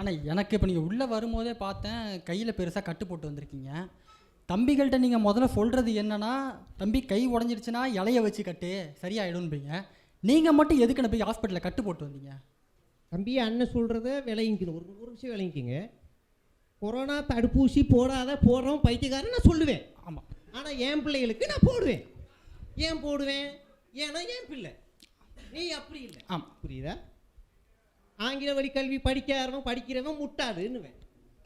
ஆனால் எனக்கு இப்போ நீங்கள் உள்ளே வரும்போதே பார்த்தேன் கையில் பெருசாக கட்டு போட்டு வந்திருக்கீங்க. தம்பிகள்கிட்ட நீங்கள் முதல்ல சொல்கிறது என்னன்னா, தம்பி கை உடஞ்சிருச்சுன்னா இலைய வச்சு கட்டு சரியாயிடும்பீங்க. நீங்கள் மட்டும் எதுக்குன்னு போய் ஹாஸ்பிட்டலில் கட்டு போட்டு வந்தீங்க? தம்பி அண்ணன் சொல்கிறத விளங்கிக்கணும், ஒரு விஷயம் விளங்கிக்கிங்க. கொரோனா தடுப்பூசி போடுறோம் பைத்தியக்காரன் நான் சொல்லுவேன். ஆமாம். ஆனால் என் பிள்ளைகளுக்கு நான் போடுவேன். ஏன் போடுவேன்? ஏன்னா என் பிள்ளை, நீ அப்படி இல்லை. ஆமாம், புரியுதா? ஆங்கில வழி கல்வி படிக்கிறவன் முட்டாதுன்னுவேன்,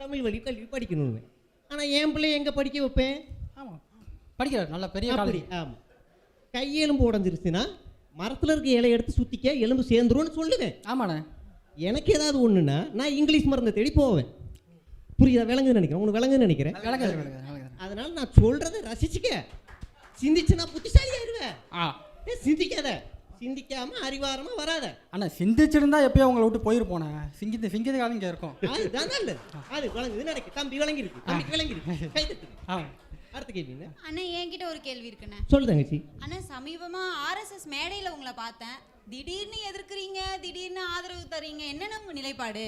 தமிழ் வழி கல்வி படிக்கணும்னுவேன். ஆனால் என் பிள்ளை எங்கே படிக்க வைப்பேன்? ஆமாம், படிக்கிறார் நல்ல பெரிய காலேஜ். ஆமாம். கையெலும்பு உடஞ்சிருச்சுன்னா மரத்தில் இருக்க இலையை எடுத்து சுற்றிக்க எலும்பு சேர்ந்துரும்னு சொல்லுவேன். ஆமாண்ணே. எனக்கு ஏதாவது ஒன்றுன்னா நான் இங்கிலீஷ் மருந்தை தேடி போவேன். புரியுதா? விளங்குன்னு நினைக்கிறேன், உனக்கு விளங்குன்னு நினைக்கிறேன். அதனால நான் சொல்கிறத ரசிச்சுக்க, சிந்திச்சுன்னா புத்திசாலி ஆயிடுவேன். சிந்திக்காத, சிந்திக்காம அறிவாரமாக வராத. ஆனால் சிந்திச்சிருந்தா எப்பயோ உங்களை விட்டு போயிருப்போனேன். சிங்கித காலம் இங்கே இருக்கும். அதுதான் நல்லது. அது விளங்குதுன்னு நினைக்கிறேன். தம்பி விளங்கிருக்கு, தம்பிக்கு விளங்கிருக்கு. கை தட்டுங்க. அடுத்த கேள்வி அண்ணா, என்கிட்ட ஒரு கேள்வி இருக்குண்ணே. சொல்லு தங்கச்சி. அண்ணா, சமீபமா RSS மேடையில் உங்களை பார்த்தேன். திடீர்னு எதிர்க்கிறீங்க, திடீர்னு ஆதரவு தரீங்க, என்னென்ன உங்க நிலைப்பாடு?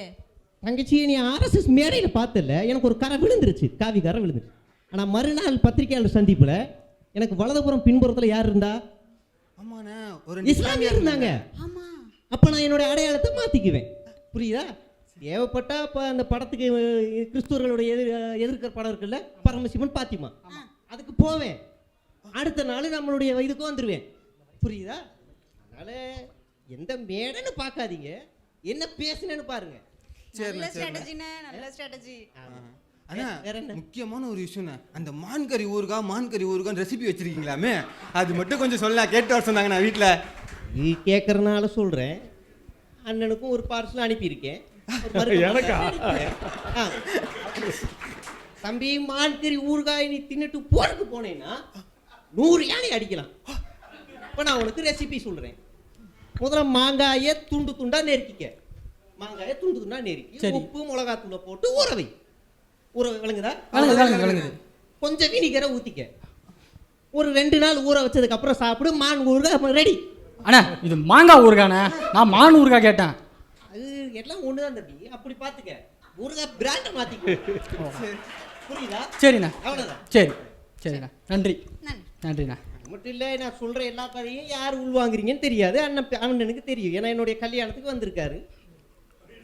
தங்கச்சி, நீ RSS மேடையில் பார்த்தல, எனக்கு ஒரு கரை விழுந்துருச்சு, காவி கரை விழுந்துருச்சு. ஆனால் மறுநாள் பத்திரிகையாளர் சந்திப்பில் எனக்கு வலதுபுறம் பின்புறத்தில் யார் இருந்தா? ஆமாண்ணே, ஒரு இஸ்லாமியர் இருந்தாங்க. ஆமா. அப்போ நான் என்னுடைய அடையாளத்தை மாற்றிக்குவேன். புரியுதா? தேவைப்பட்டா இப்போ அந்த படத்துக்கு கிறிஸ்துவர்களுடைய எதிர்க்கிற படம் இருக்குல்ல, பரமசிவன் பாத்திமா, அதுக்கு போவேன். அடுத்த நாள் நம்மளுடைய இதுக்கு வந்துடுவேன். புரியுதா? அதனால எந்த மேடைன்னு பார்க்காதீங்க, என்ன பேசுனேன்னு பாருங்க. நல்ல ஸ்ட்ராட்டஜிண்ணே, நல்ல ஸ்ட்ராட்டஜி. அண்ணா, முக்கியமான ஒரு விஷயம்ண்ணா, அந்த மான்கறி ஊறுகாய் ரெசிபி வச்சிருக்கீங்களாமே, அது மட்டும் கொஞ்சம் சொல்ல கேட்டு வர சொன்னாங்க. நான் வீட்டில் நீ கேட்கறதுனால சொல்கிறேன். அண்ணனுக்கும் ஒரு பார்சல் அனுப்பியிருக்கேன். தம்பி, மான்கறி ஊறுகாய் நீ தின்னுட்டு போறதுக்கு போனேன்னா 100 யானை அடிக்கலாம். இப்போ நான் உனக்கு ரெசிபி சொல்கிறேன். முதல்ல மாங்காயை துண்டு துண்டா நெருக்கிக்க. மாங்காயை துண்டு துண்டா நெருக்கி உப்பு மிளகாத்தூளை போட்டு ஊறவை. விளங்குதா? கொஞ்சம் வினிகரை ஊற்றிக்க. ஒரு 2 நாள் ஊற வச்சதுக்கு அப்புறம் சாப்பிடு. மான் ஊறுகாய் ரெடி. அண்ணா, இது மாங்காய் ஊறுகாண்ணே, நான் மான் ஊறுகாய் கேட்டேன். அது எல்லாம் ஒன்று தான் தம்பி, அப்படி பார்த்துக்க. ஊறுகாய் பிராண்டை மாற்றிக்க. புரியுதா? சரிண்ணா, அவ்வளோதான். சரிண்ணா, நன்றிண்ணா. மட்டும் இல்லை, நான் சொல்கிற எல்லா கதையும் யார் உள்வாங்குறீங்கன்னு தெரியாது. அண்ணனுக்கு தெரியும். ஏன்னா என்னுடைய கல்யாணத்துக்கு வந்திருக்காரு,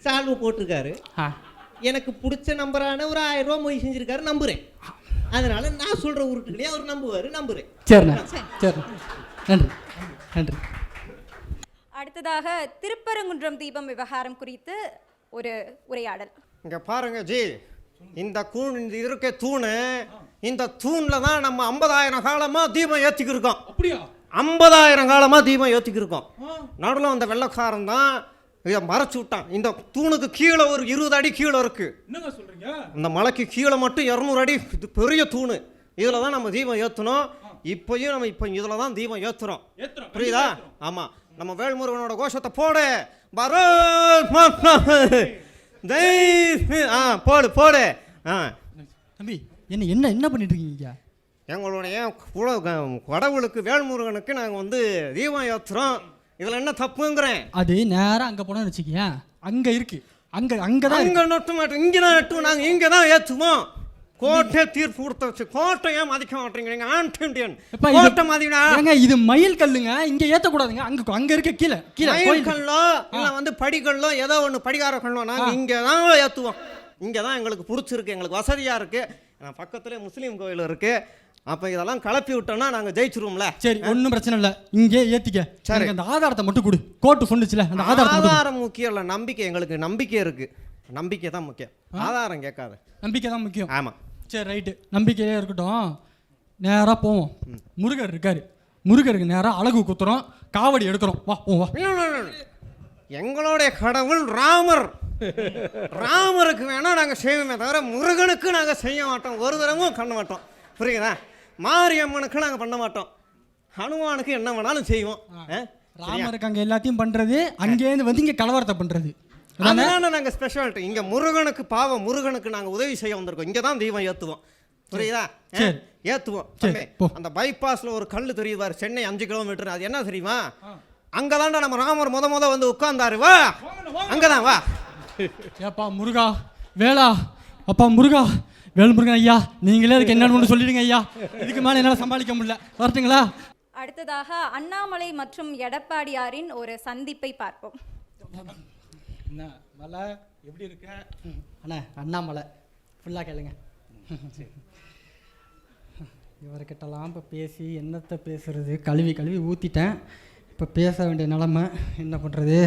சால்வு போட்டிருக்காரு. எனக்கு பிடிச்ச நம்பரான ஒரு 1000 ரூபா மொய் செஞ்சிருக்காரு, நம்புறேன். அதனால நான் சொல்ற உருட்டுகளையே அவர் நம்புறேன். சரி, நன்றி. அடுத்ததாக திருப்பரங்குன்றம் தீபம் விவகாரம் குறித்து ஒரு உரையாடல். இங்க பாருங்க ஜி, இந்த இருக்க தூணு, இந்த தூண்ல தான் நம்ம 50,000 காலமா தீபம் ஏத்திக்கிருக்கோம். அப்படியா? 50,000 காலமா தீபம் ஏத்திக்கிருக்கோம். நடுவில் அந்த வெள்ளக்காரன் தான் இதை மறைச்சு விட்டான். இந்த தூணுக்கு கீழே ஒரு 20 அடி கீழே இருக்கு. என்னங்க சொல்றீங்க? இந்த மலைக்கு கீழே மட்டும் 200 அடி பெரிய தூணு. இதுல தான் நம்ம தீபம் ஏற்றணும். இப்பயும் நம்ம இதுல தான் தீபம் ஏத்துறோம். புரியுதா? ஆமா. நம்ம வேல்முருகனோட கோஷத்தை போடு. போடு. தம்பி, என்ன பண்ணிட்டு இருக்கீங்க? எங்களுடைய கடவுளுக்கு வேல்முருகனுக்கு நாங்கள் தீபம் ஏற்றுறோம். இதில் என்ன தப்புங்கிறேன்? அது நேரம் அங்கே போனோம்னு வச்சுக்கியா, அங்கே இருக்கு, அங்கதான் இங்கே நட்டு மாட்டோம், இங்கே தான் நட்டுவோம். நாங்கள் இங்கே தான் ஏற்றுவோம். கோட்டை தீர்ப்பு கொடுத்த வச்சு கோட்டை ஏன் மதிக்க மாட்டேங்கிறீங்க? ஆன்டியன் கோட்டை மதினா இது மயில் கல்லுங்க, இங்க ஏத்தக்கூடாதுங்க. அங்க இருக்க கீழே மயில் கல்லோ இல்லை படிக்கல்லோ ஏதோ ஒன்று படிகார கல்லோ நாங்கள் இங்கே தான் ஏற்றுவோம். இங்கே தான் எங்களுக்கு பிடிச்சிருக்கு, எங்களுக்கு வசதியாக இருக்கு. பக்கத்துலேயே முஸ்லீம் கோயில் இருக்கு. அப்போ இதெல்லாம் கலப்பி விட்டோம்னா நாங்கள் ஜெயிச்சிருவோம்ல. சரி, ஒன்றும் பிரச்சனை இல்லை, இங்கே ஏற்றிக்க. சரி, அந்த ஆதாரத்தை மட்டும் கொடு. கோர்ட்டு சொன்னிச்சுல, அந்த ஆதாரம் முக்கியம் இல்லை, நம்பிக்கை. எங்களுக்கு நம்பிக்கை இருக்கு, நம்பிக்கை தான் முக்கியம். ஆதாரம் கேட்காத, நம்பிக்கை தான் முக்கியம். ஆமாம். சரி, ரைட்டு, நம்பிக்கையே இருக்கட்டும். நேராக போவோம். முருகர் இருக்காரு, முருகருக்கு நேராக அழகு குத்துறோம், காவடி எடுக்கிறோம். வா. எங்களுடைய கடவுள் ராமர். ராமருக்கு வேணா நாங்கள் செய்வோமே தவிர முருகனுக்கு நாங்கள் செய்ய மாட்டோம். ஒரு தடவும் பண்ண மாட்டோம். புரியுதா? மாரியம்மனுக்கு நாங்கள் பண்ண மாட்டோம். ஹனுமானுக்கு என்ன வேணாலும் செய்வோம். ராமருக்கு அங்கே எல்லாத்தையும் பண்ணுறது, அங்கேருந்து இங்கே கலவரத்தை பண்ணுறது. அதனால நாங்கள் ஸ்பெஷாலிட்டி. இங்கே முருகனுக்கு பாவம், முருகனுக்கு நாங்கள் உதவி செய்ய வந்திருக்கோம். இங்கே தான் தீபம் ஏற்றுவோம். புரியுதா? ஏற்றுவோம். அந்த பைபாஸில் ஒரு கல் தெரியுது, சென்னை 5 கிலோமீட்டர். அது என்ன தெரியுமா? அங்கே தான்டா நம்ம ராமர் முத உட்கார்ந்தாரு. வா, அங்கே தான் வா. ஏப்பா முருகா வேளா அப்பா முருகா வேல்முருகன் ஐயா நீங்களே அதுக்கு என்னன்னு ஒன்று சொல்லிடுங்க ஐயா. இதுக்கு மேலே என்னால் சமாளிக்க முடியல. வரட்டுங்களா? அடுத்ததாக அண்ணாமலை மற்றும் எடப்பாடியாரின் ஒரு சந்திப்பை பார்ப்போம். என்ன மலை எப்படி இருக்க? அண்ணா அண்ணாமலை ஃபுல்லாக கேளுங்க. இவர்கிட்டலாம் இப்போ பேசி என்னத்தை பேசுறது, கழுவி கழுவி ஊற்றிட்டேன். இப்போ பேச வேண்டிய நிலமை என்ன பண்ணுறது?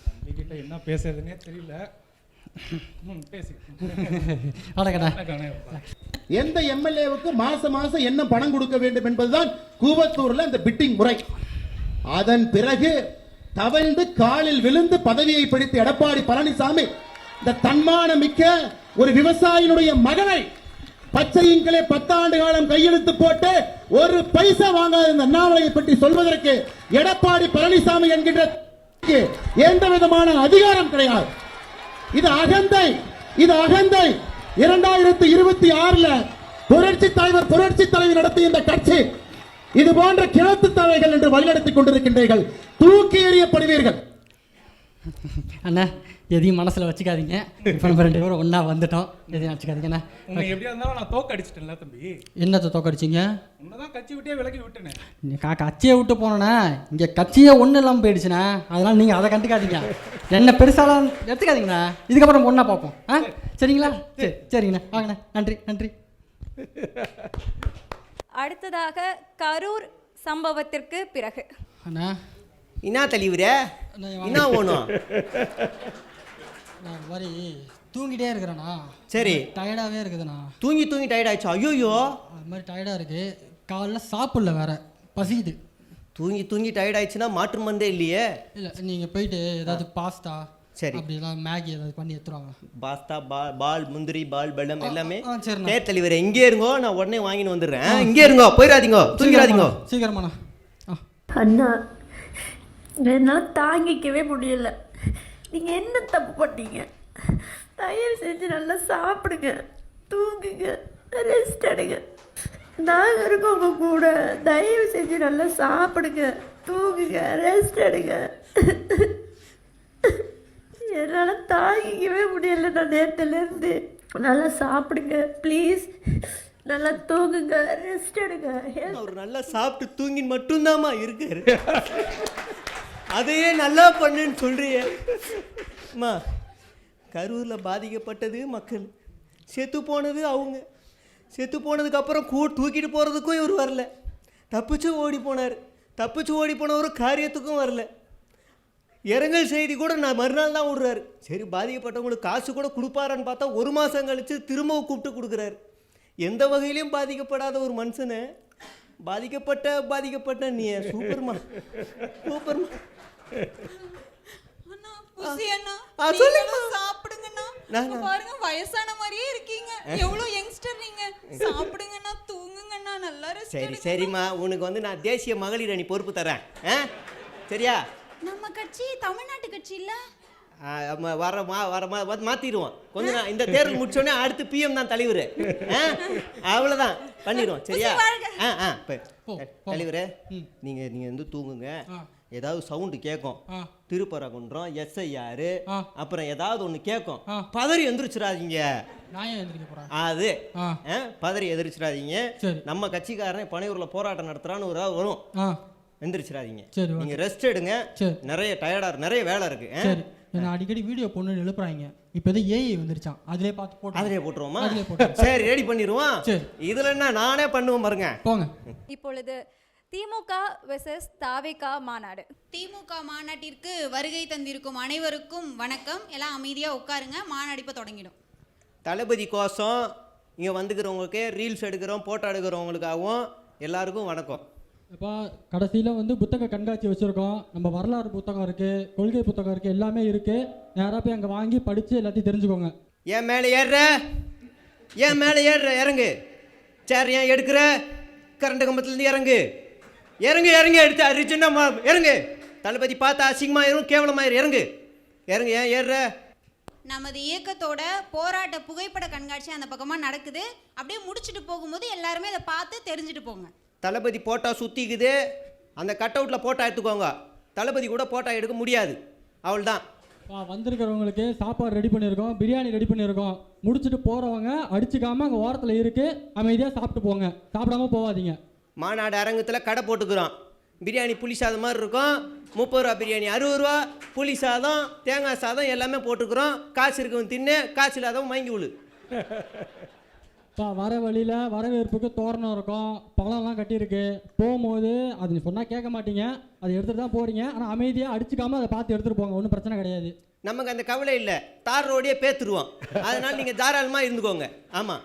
தம்பிக்கிட்ட என்ன பேசுறதுன்னே தெரியல. பேசி அடக்கடா. எந்த எம்எல்ஏவுக்கு மாசம் மாசம் என்ன பணம் கொடுக்க வேண்டும் என்பதுதான் கூவத்தூர்ல இந்த பிட்டிங் முறை. அதன் பிறகு தவழ்ந்து காலில் விழுந்து பதவியை பிடித்த எடப்பாடி பழனிசாமி இந்த தன்மான மிக்க ஒரு விவசாயினுடைய மகனை பச்சையின்களே 10 ஆண்டு காலம் கையெழுத்து போட்டு ஒரு பைசா வாங்காத இந்த அண்ணாமலையை பற்றி சொல்வதற்கு எடப்பாடி பழனிசாமி என்கின்ற எந்த விதமான அதிகாரம் கிடையாது. இது அகந்தை, இது அகந்தை. 2026 புரட்சி தலைவர் நடத்திய இந்த கட்சி இது போன்ற கிழத்து தலைகள் என்று வழிநடத்திக் கொண்டிருக்கின்றீர்கள். தூக்கி எறியப்படுவீர்கள். அண்ணா எதையும் மனசில் வச்சுக்காதீங்க. இப்போ நம்ம 2 பேரும் ஒன்றா வந்துட்டோம். எதையும் வச்சுக்காதீங்கண்ணா. உன்னை எப்படியா இருந்தாலும் நான் தோக்க அடிச்சிட்டேன்ல தம்பி. என்னத்தை தோக்கடிச்சிங்க? உன்னதான் கட்சி விட்டே விலகி விட்டேனே. நீ கட்சியை விட்டு போனோண்ணே, இங்கே கட்சியே ஒன்றும் இல்லாமல் போயிடுச்சுண்ணே. அதனால் நீங்கள் அதை கண்டுக்காதீங்க. என்ன பெருசாலாம் எடுத்துக்காதீங்கண்ணா. இதுக்கப்புறம் ஒன்றா பார்ப்போம். சரிங்களா? சரி சரிங்கண்ணா. வாங்கண்ணா. நன்றி நன்றி. அடுத்ததாக கரூர் சம்பவத்திற்கு பிறகு அண்ணா என்ன தலைவரே என்ன வேணும்? நான் மாதிரி தூங்கிட்டே இருக்கிறேண்ணா. சரி. டயர்டாகவே இருக்குதுண்ணா. தூங்கி டயர்ட் ஆயிடுச்சு. ஐயோ அது மாதிரி டயர்டாக இருக்குது. காலைல சாப்பிடல, வேற பசிக்குது. தூங்கி டயர்ட் ஆயிடுச்சுன்னா மாற்று மருந்தே இல்லையே. இல்லை நீங்கள் போயிட்டு ஏதாவது பாஸ்தா சரி அப்படிலாம் மேகி ஏதாவது பண்ணி எடுத்துருவாங்க. பாஸ்தா பால் முந்திரி பால் பெல்லம் எல்லாமே. சரிண்ணா. டேர் தலைவரே இங்கே இருங்கோ, நான் உடனே வாங்கின்னு வந்துடுறேன். இங்கே இருங்கோ, போயிடாதீங்க, தூங்கிடாதீங்க. சீக்கிரமாண்ணா. அண்ணா என்னால் தாங்கிக்கவே முடியல. நீங்கள் என்ன தப்பு பண்ணீங்க? தயவு செஞ்சு நல்லா சாப்பிடுங்க, தூங்குங்க, ரெஸ்ட் எடுங்க. நாங்கள் இருக்கோம் உங்க கூட. தயவு செஞ்சு நல்லா சாப்பிடுங்க, தூங்குங்க, ரெஸ்ட் எடுங்க. என்னால் தாங்கிக்கவே முடியல. நான் நேரத்துலேருந்து நல்லா சாப்பிடுங்க ப்ளீஸ், நல்லா தூங்குங்க, ரெஸ்ட் எடுங்க. அவர் நல்லா சாப்பிட்டு தூங்கின்னு மட்டும்தாம்மா இருக்காரு. அதையே நல்லா பண்ணுன்னு சொல்றியே. அம்மா கரூரில் பாதிக்கப்பட்டது மக்கள், செத்து போனது அவங்க. செத்து போனதுக்கப்புறம் தூக்கிட்டு போகிறதுக்கும் இவர் வரல. தப்பிச்சு ஓடி போனார். தப்பிச்சு ஓடி போனவர் காரியத்துக்கும் வரல. இரங்கல் செய்தி கூட நான் மறுநாள் தான் விடுறாரு. சரி பாதிக்கப்பட்டவங்களுக்கு காசு கூட கொடுப்பாரான்னு பார்த்தா 1 மாதம் கழித்து திரும்பவும் கூப்பிட்டு கொடுக்குறாரு. எந்த வகையிலையும் பாதிக்கப்படாத ஒரு மனுஷனை பாதிக்கப்பட்ட நீ சூப்பர்மா சூப்பர்மா. பாருங்க வயசான மாதிரியே இருக்கீங்க. எவ்வளவு யங்ஸ்டர் நீங்க. சாப்பிடுங்கண்ணா, தூங்குங்கண்ணா, நல்லா ரெஸ்ட் சரி சரிம்மா, உனக்கு நான் தேசிய மகளிர் அணி பொறுப்பு தரேன். சரியா? நம்ம கட்சி தமிழ்நாட்டு கட்சி இல்ல. மாத்திடுவோம் கொஞ்சம். நான் இந்த தேர்தல் முடிச்சோடனே அடுத்து PM தான் தலைவர். அவ்வளோதான் பண்ணிடுவோம். சரியா? தலைவரே நீங்க தூங்குங்க. ஏதாவது சவுண்டு கேட்கும், திருப்பரங்குன்றம், SIR, அப்புறம் ஏதாவது ஒன்று கேட்கும், பதறி எந்திரிச்சிடாதீங்க. அது பதறி எதிர்ச்சிடாதீங்க. நம்ம கட்சிக்காரன் பனையூர்ல போராட்டம் நடத்துறான்னு ஒரு வரும், எந்திரிச்சிடாதீங்க. நீங்க ரெஸ்ட் எடுங்க. நிறைய நிறைய வேலை இருக்கு. அடிக்கடி வீடியோ பொண்ணு எழுப்புறாங்க. இப்போ ஏதோ AI வந்துருச்சான், அதிலே பார்த்து அதிலே போட்டுருவோமா? சரி ரெடி பண்ணிடுவோம். இதுல என்ன நானே பண்ணுவோம் பாருங்க. போங்க. இப்பொழுது திமுக வெர்சஸ் தாவேகா மாநாடு. திமுக மாநாட்டிற்கு வருகை தந்திருக்கும் அனைவருக்கும் வணக்கம். எல்லாம் அமைதியா உட்காருங்க. மாநாடு இப்போ தொடங்கிடும். தளபதி கோசம் இங்கே வந்துக்கிறவங்களுக்கு, ரீல்ஸ் எடுக்கிறோம், போட்டோ எடுக்கிறவங்களுக்காகவும் எல்லாருக்கும் வணக்கம். இப்போ கடைசியில் புத்தக கண்காட்சி வச்சுருக்கோம். நம்ம வரலாறு புத்தகம் இருக்குது, கொள்கை புத்தகம் இருக்குது, எல்லாமே இருக்குது. நேராக போய் அங்கே வாங்கி படித்து எல்லாத்தையும் தெரிஞ்சுக்கோங்க. ஏன் மேலே ஏறுற இறங்கு. சேர் ஏன் எடுக்கிற? கரண்ட் கம்பத்துலேருந்து இறங்கு எடுத்து அரிச்சுன்னா இறங்கு. தளபதி பார்த்தா அசிங்கமாயிரும், கேவலமாயிரும். இறங்கு ஏன் ஏறுற? நமது இயக்கத்தோட போராட்ட புகைப்பட கண்காட்சி அந்த பக்கமாக நடக்குது. அப்படியே முடிச்சுட்டு போகும்போது எல்லாருமே அதை பார்த்து தெரிஞ்சுட்டு போங்க. தளபதி போட்டோ சுற்றிக்குது, அந்த கட் அவுட்டில் போட்டோ எடுத்துக்கோங்க. தளபதி கூட போட்டோ எடுக்க முடியாது, அவள் தான். வந்திருக்கிறவங்களுக்கு சாப்பாடு ரெடி பண்ணியிருக்கோம், பிரியாணி ரெடி பண்ணியிருக்கோம். முடிச்சுட்டு போகிறவங்க அடிச்சுக்காமல் அங்கே ஓரத்தில் இருக்குது, அமைதியாக சாப்பிட்டு போங்க, சாப்பிடாம போகாதீங்க. மாநாடு அரங்கத்தில் கடை போட்டுக்கிறோம். பிரியாணி புளி சாதம் மாதிரி இருக்கும். 30 ரூபா பிரியாணி 60 ரூபா, புளி சாதம் தேங்காய் சாதம் எல்லாமே போட்டுக்கிறோம். காசு இருக்கவன் தின்னு, காசு இல்லாதவன் வாங்கி விழு. வர வழியில் வரவேற்புக்கு தோரணம் இருக்கும், பழம்லாம் கட்டியிருக்கு. போகும்போது அது சொன்னால் கேட்க மாட்டீங்க, அதை எடுத்துகிட்டு தான் போகிறீங்க. ஆனால் அமைதியாக அடிச்சுக்காமல் அதை பார்த்து எடுத்துகிட்டு போங்க, ஒன்றும் பிரச்சனை கிடையாது. நமக்கு அந்த கவலை இல்லை, தார் ரோடியே பேத்துருவோம். அதனால் நீங்கள் தாராளமாக இருந்துக்கோங்க. ஆமாம்.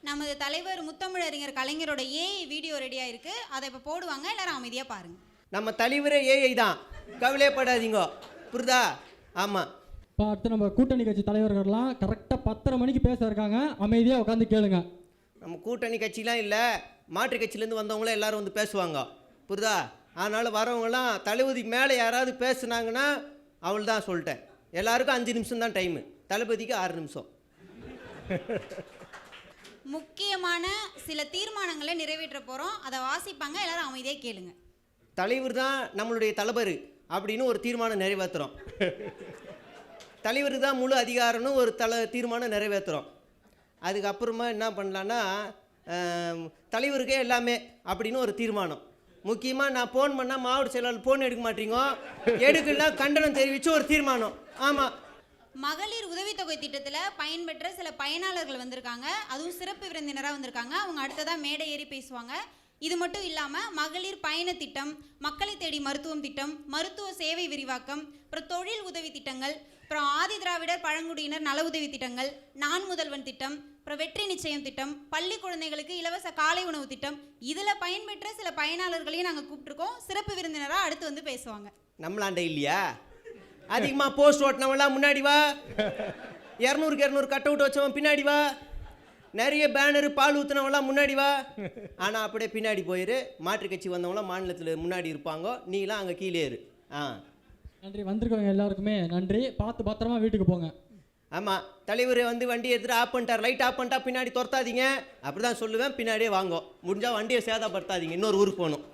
நமது தலைவர் முத்தமிழறிஞர் கலைஞரோட ஏஐ வீடியோ ரெடியாக இருக்குது, அதை இப்போ போடுவாங்க, எல்லாரும் அமைதியாக பாருங்கள். நம்ம தலைவரே ஏஐ தான், கவலையப்படாதீங்க, புரியுதா? ஆமாம். இப்போ அடுத்து நம்ம கூட்டணி கட்சி தலைவர்கள்லாம் கரெக்டாக 10:30 மணிக்கு பேச இருக்காங்க, அமைதியாக உட்காந்து கேளுங்க. நம்ம கூட்டணி கட்சிலாம் இல்லை, மாற்று கட்சியிலேருந்து வந்தவங்களாம் எல்லாரும் வந்து பேசுவாங்க, புரியுதா? அதனால் வரவங்களாம் தளபதிக்கு மேலே யாராவது பேசுனாங்கன்னா அவள் தான் சொல்லிட்டேன். எல்லாருக்கும் 5 நிமிஷம் தான் டைமு, தளபதிக்கு 6 நிமிஷம். முக்கியமான சில தீர்மானங்களை நிறைவேற்ற போகிறோம், அதை வாசிப்பாங்க, எல்லாரும் அமைதியாக கேளுங்க. தலைவர் தான் நம்மளுடைய தலைவர் அப்படின்னு ஒரு தீர்மானம் நிறைவேற்றுறோம். தலைவர் தான் முழு அதிகாரம்னு ஒரு தீர்மானம் நிறைவேற்றுறோம். அதுக்கப்புறமா என்ன பண்ணலான்னா தலைவருக்கே எல்லாமே அப்படின்னு ஒரு தீர்மானம். முக்கியமாக நான் ஃபோன் பண்ணால் மாவட்ட செயலாளர் ஃபோன் எடுக்க மாட்டீங்க, எடுக்கலாம் கண்டனம் தெரிவித்து ஒரு தீர்மானம். ஆமாம். மகளிர் உதவித்தொகை திட்டத்தில் பயன்பெற்ற சில பயனாளர்கள் வந்திருக்காங்க, அதுவும் சிறப்பு விருந்தினராக வந்திருக்காங்க. அவங்க அடுத்ததாக மேடை ஏறி பேசுவாங்க. இது மட்டும் இல்லாமல் மகளிர் பயண திட்டம், மக்களை தேடி மருத்துவம் திட்டம், மருத்துவ சேவை விரிவாக்கம், அப்புறம் தொழில் உதவி திட்டங்கள், அப்புறம் ஆதி திராவிடர் பழங்குடியினர் நல உதவி திட்டங்கள், நான் முதல்வன் திட்டம், அப்புறம் வெற்றி நிச்சயம் திட்டம், பள்ளி குழந்தைகளுக்கு இலவச காலை உணவு திட்டம், இதில் பயன்பெற்ற சில பயனாளர்களையும் நாங்கள் கூப்பிட்டுருக்கோம். சிறப்பு விருந்தினராக அடுத்து வந்து பேசுவாங்க. நம்மளாண்ட இல்லையா? அதிகமாக போஸ்ட் ஓட்டினவெல்லாம் முன்னாடி வா, 200க்கு 200 கட் அவுட் வச்சவன் பின்னாடி வா, நிறைய பேனரு பால் ஊற்றினவெல்லாம் முன்னாடி வா. ஆனால் அப்படியே பின்னாடி போயிரு. மாற்று கட்சி வந்தவங்களாம் மாநிலத்தில் முன்னாடி இருப்பாங்க, நீலாம் அங்கே கீழே இரு. நன்றி. வந்திருக்கவங்க எல்லாருக்குமே நன்றி. பார்த்து பத்திரமா வீட்டுக்கு போங்க. ஆமாம். தலைவர் வந்து வண்டி எடுத்துகிட்டு ஆஃப் பண்ணிட்டார், லைட் ஆஃப் பண்ணிட்டா பின்னாடி துரத்தாதீங்க, அப்படி தான் சொல்லுவேன். பின்னாடியே வாங்க, முடிஞ்சால் வண்டியை சேதப்படுத்தாதீங்க, இன்னொரு ஊருக்கு போகணும்.